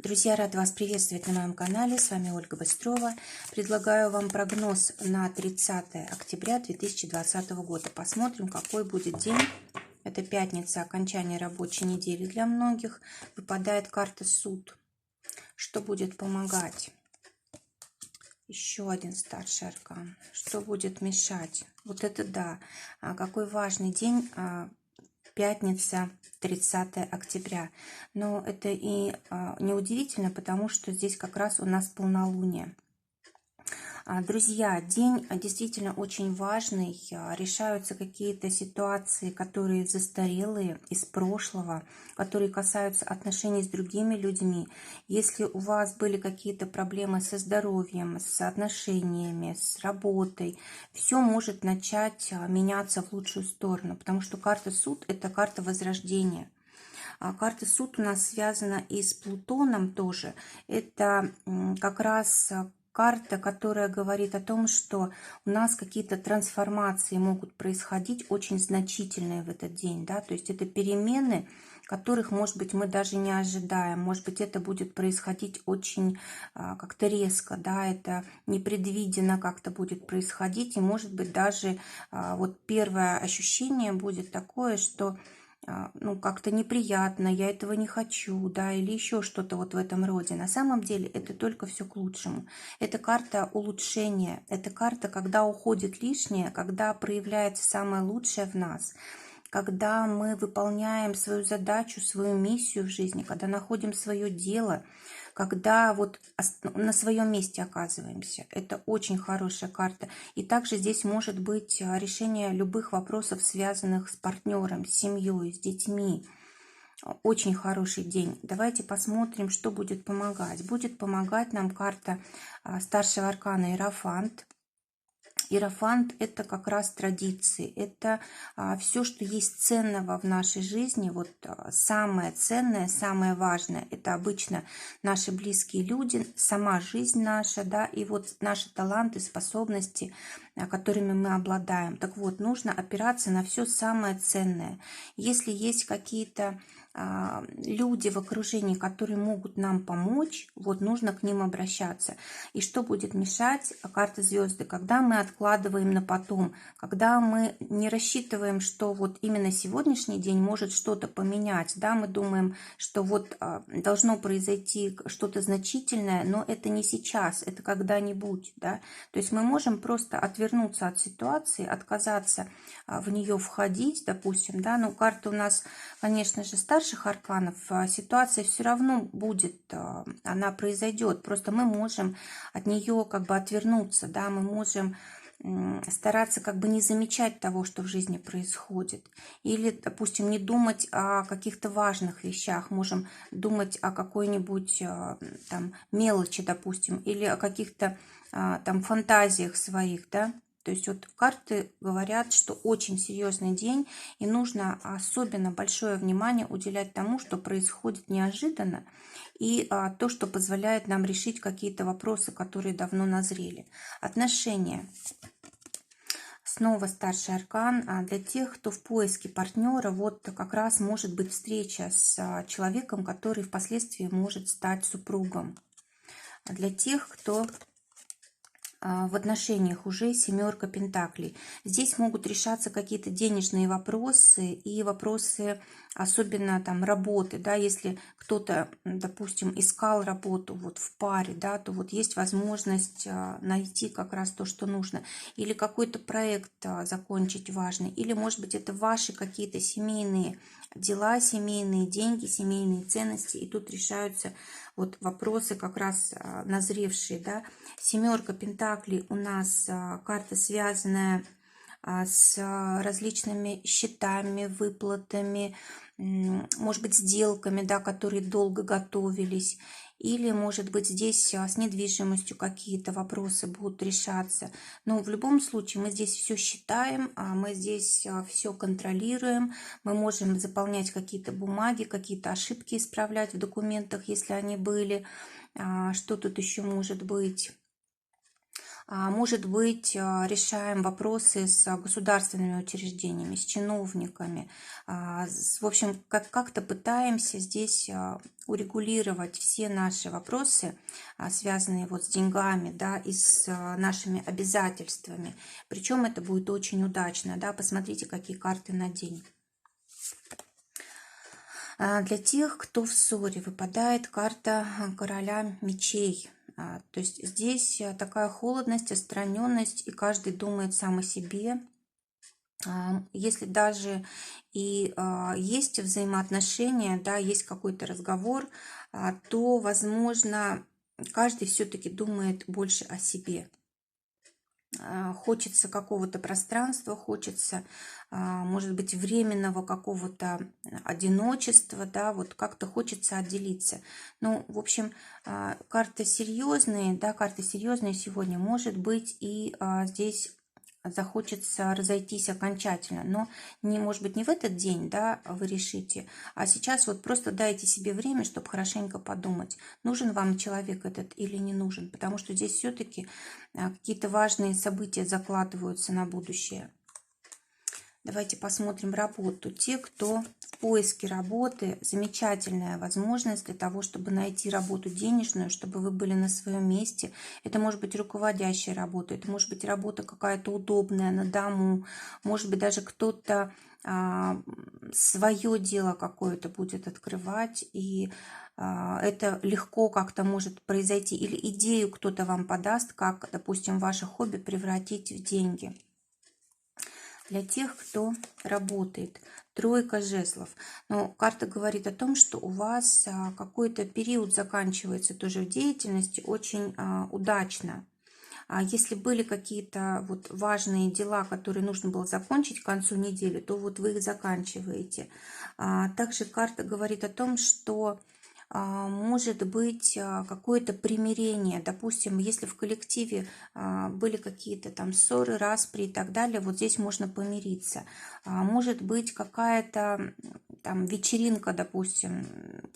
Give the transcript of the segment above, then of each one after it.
Друзья, рад вас приветствовать на моем канале. С вами Ольга Быстрова. Предлагаю вам прогноз на 30 октября 2020 года. Посмотрим, какой будет день. Это пятница, окончание рабочей недели для многих. Выпадает карта Суд. Что будет помогать? Еще один старший аркан. Что будет мешать? Вот это да. Какой важный день. Пятница, 30 октября. Но это и неудивительно, потому что здесь как раз у нас полнолуние. Друзья, день действительно очень важный. Решаются какие-то ситуации, которые застарелые, из прошлого, которые касаются отношений с другими людьми. Если у вас были какие-то проблемы со здоровьем, с отношениями, с работой, все может начать меняться в лучшую сторону, потому что карта Суд – это карта возрождения. Карта Суд у нас связана и с Плутоном тоже. Это как раз карта, которая говорит о том, что у нас какие-то трансформации могут происходить очень значительные в этот день. Да? То есть это перемены, которых, может быть, мы даже не ожидаем. Может быть, это будет происходить очень как-то резко. Да? Это непредвиденно как-то будет происходить. И, может быть, даже вот первое ощущение будет такое, что как-то неприятно, я этого не хочу, да, или еще что-то вот в этом роде. На самом деле это только все к лучшему. Это карта улучшения, это карта, когда уходит лишнее, когда проявляется самое лучшее в нас, когда мы выполняем свою задачу, свою миссию в жизни, когда находим свое дело, когда вот на своем месте оказываемся. Это очень хорошая карта. И также здесь может быть решение любых вопросов, связанных с партнером, с семьей, с детьми. Очень хороший день. Давайте посмотрим, что будет помогать. Будет помогать нам карта старшего аркана Иерофант. Иерофант – это как раз традиции, это все, что есть ценного в нашей жизни. Вот самое ценное, самое важное – это обычно наши близкие люди, сама жизнь наша, да, и вот наши таланты, способности, которыми мы обладаем. Так вот, нужно опираться на все самое ценное. Если есть какие-то люди в окружении, которые могут нам помочь, вот нужно к ним обращаться. И что будет мешать? Карта звезды. Когда мы откладываем на потом, когда мы не рассчитываем, что вот именно сегодняшний день может что-то поменять, да, мы думаем, что вот должно произойти что-то значительное, но это не сейчас, это когда-нибудь, да. То есть мы можем просто отвернуться от ситуации, отказаться в нее входить, допустим, да, но карта у нас, конечно же, старших арканов, ситуация все равно будет, она произойдет, просто мы можем от нее как бы отвернуться, да, мы можем стараться как бы не замечать того, что в жизни происходит. Или, допустим, не думать о каких-то важных вещах, можем думать о какой-нибудь там мелочи, допустим, или о каких-то там фантазиях своих, да. То есть вот карты говорят, что очень серьезный день, и нужно особенно большое внимание уделять тому, что происходит неожиданно, и то, что позволяет нам решить какие-то вопросы, которые давно назрели. Отношения. Снова старший аркан. Для тех, кто в поиске партнера, вот как раз может быть встреча с человеком, который впоследствии может стать супругом. Для тех, кто в отношениях, уже семерка пентаклей. Здесь могут решаться какие-то денежные вопросы и вопросы особенно там работы, да, если кто-то, допустим, искал работу вот в паре, да, то вот есть возможность найти как раз то, что нужно, или какой-то проект закончить важный, или, может быть, это ваши какие-то семейные дела, семейные деньги, семейные ценности, и тут решаются вот вопросы как раз назревшие, да. Семерка пентаклей у нас карта, связанная с различными счетами, выплатами, может быть, сделками, да, которые долго готовились. Или, может быть, здесь с недвижимостью какие-то вопросы будут решаться. Но в любом случае мы здесь все считаем, мы здесь все контролируем, мы можем заполнять какие-то бумаги, какие-то ошибки исправлять в документах, если они были. Что тут еще может быть? Может быть, решаем вопросы с государственными учреждениями, с чиновниками. В общем, как-то пытаемся здесь урегулировать все наши вопросы, связанные вот с деньгами, да, и с нашими обязательствами. Причем это будет очень удачно, да, посмотрите, какие карты на день. Для тех, кто в ссоре, выпадает карта короля мечей. То есть здесь такая холодность, отстраненность, и каждый думает сам о себе. Если даже и есть взаимоотношения, да, есть какой-то разговор, то, возможно, каждый все-таки думает больше о себе. Хочется какого-то пространства, хочется, может быть, временного какого-то одиночества, да, вот как-то хочется отделиться. Ну, в общем, карты серьезные, да, карты серьезные сегодня, может быть, и здесь захочется разойтись окончательно, но не, может быть, не в этот день, да, вы решите, а сейчас вот просто дайте себе время, чтобы хорошенько подумать, нужен вам человек этот или не нужен, потому что здесь все-таки какие-то важные события закладываются на будущее. Давайте посмотрим работу. Те, кто в поиске работы, замечательная возможность для того, чтобы найти работу денежную, чтобы вы были на своем месте. Это может быть руководящая работа, это может быть работа какая-то удобная на дому, может быть даже кто-то свое дело какое-то будет открывать, и это легко как-то может произойти, или идею кто-то вам подаст, как, допустим, ваше хобби превратить в деньги. Для тех, кто работает, тройка жезлов. Но карта говорит о том, что у вас какой-то период заканчивается тоже в деятельности очень удачно. Если были какие-то вот важные дела, которые нужно было закончить к концу недели, то вот вы их заканчиваете. Также карта говорит о том, что может быть какое-то примирение. Допустим, если в коллективе были какие-то там ссоры, распри и так далее, вот здесь можно помириться. Может быть какая-то там вечеринка, допустим,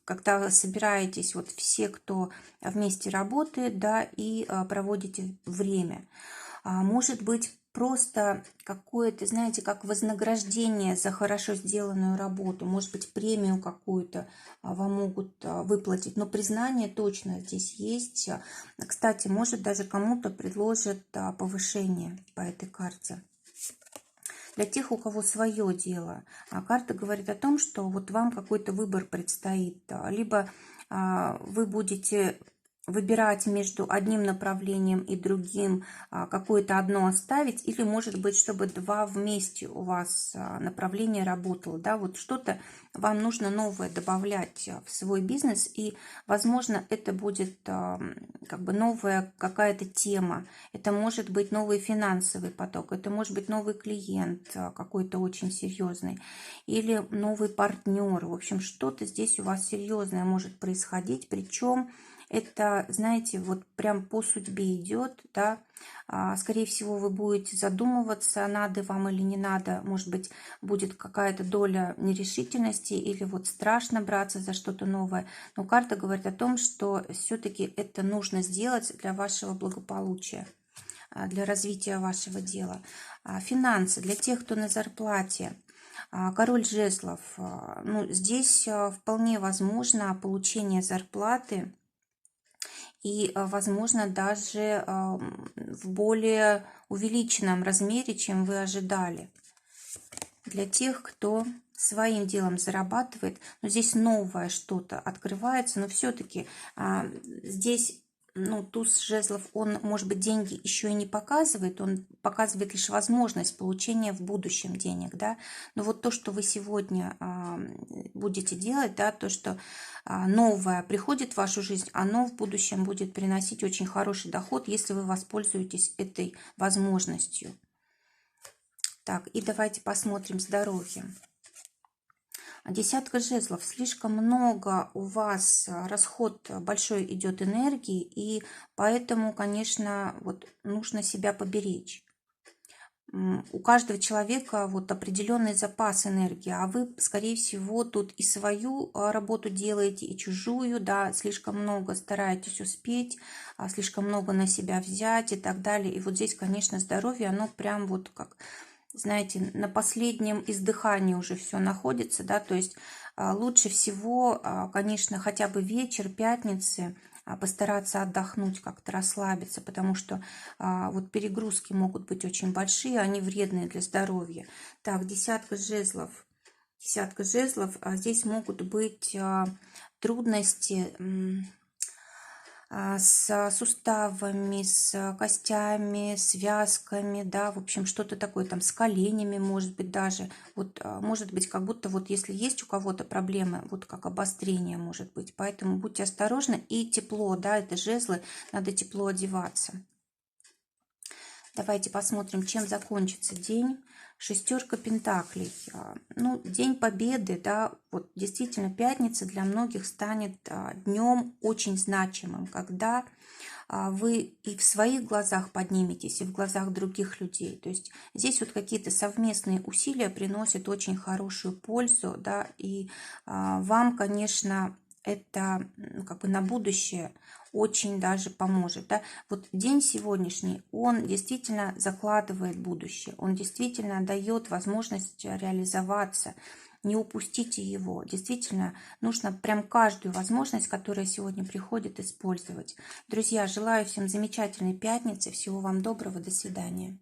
когда вы собираетесь вот все, кто вместе работает, да, и проводите время. Может быть просто какое-то, знаете, как вознаграждение за хорошо сделанную работу, может быть премию какую-то вам могут выплатить, но признание точно здесь есть. Кстати, может даже кому-то предложат повышение по этой карте. Для тех, у кого свое дело, карта говорит о том, что вот вам какой-то выбор предстоит. Либо вы будете выбирать между одним направлением и другим, какое-то одно оставить, или, может быть, чтобы два вместе у вас направление работало, да, вот что-то вам нужно новое добавлять в свой бизнес, и, возможно, это будет как бы новая какая-то тема, это может быть новый финансовый поток, это может быть новый клиент какой-то очень серьезный, или новый партнер, в общем, что-то здесь у вас серьезное может происходить, причем это, знаете, вот прям по судьбе идет, да, скорее всего, вы будете задумываться, надо вам или не надо, может быть, будет какая-то доля нерешительности или вот страшно браться за что-то новое, но карта говорит о том, что все-таки это нужно сделать для вашего благополучия, для развития вашего дела. Финансы для тех, кто на зарплате. Король жезлов, ну, здесь вполне возможно получение зарплаты, и, возможно, даже в более увеличенном размере, чем вы ожидали. Для тех, кто своим делом зарабатывает, но здесь новое что-то открывается, но все-таки здесь, ну, туз жезлов, он, может быть, деньги еще и не показывает, он показывает лишь возможность получения в будущем денег, да, но вот то, что вы сегодня будете делать, да, то, что новое приходит в вашу жизнь, оно в будущем будет приносить очень хороший доход, если вы воспользуетесь этой возможностью. Так, и давайте посмотрим здоровье. Десятка жезлов. Слишком много у вас, расход большой идет энергии, и поэтому, конечно, вот нужно себя поберечь. У каждого человека вот определенный запас энергии, а вы, скорее всего, тут и свою работу делаете, и чужую, да, слишком много стараетесь успеть, слишком много на себя взять и так далее. И вот здесь, конечно, здоровье, оно прям вот как, знаете, на последнем издыхании уже все находится, да, то есть лучше всего, конечно, хотя бы вечер пятницы постараться отдохнуть, как-то расслабиться, потому что вот перегрузки могут быть очень большие, они вредные для здоровья. Так, десятка жезлов. Десятка жезлов. Здесь могут быть трудности с суставами, с костями, связками, да, в общем, что-то такое там с коленями, может быть, даже. Вот, может быть, как будто вот если есть у кого-то проблемы, вот как обострение может быть. Поэтому будьте осторожны. И тепло, да, это жезлы, надо тепло одеваться. Давайте посмотрим, чем закончится день. Шестерка пентаклей. Ну, День Победы, да, вот действительно пятница для многих станет днем очень значимым, когда вы и в своих глазах подниметесь, и в глазах других людей. То есть здесь вот какие-то совместные усилия приносят очень хорошую пользу, да, и вам, конечно, это как бы на будущее очень даже поможет. Да? Вот день сегодняшний, он действительно закладывает будущее, он действительно дает возможность реализоваться. Не упустите его. Действительно, нужно прям каждую возможность, которая сегодня приходит, использовать. Друзья, желаю всем замечательной пятницы. Всего вам доброго. До свидания.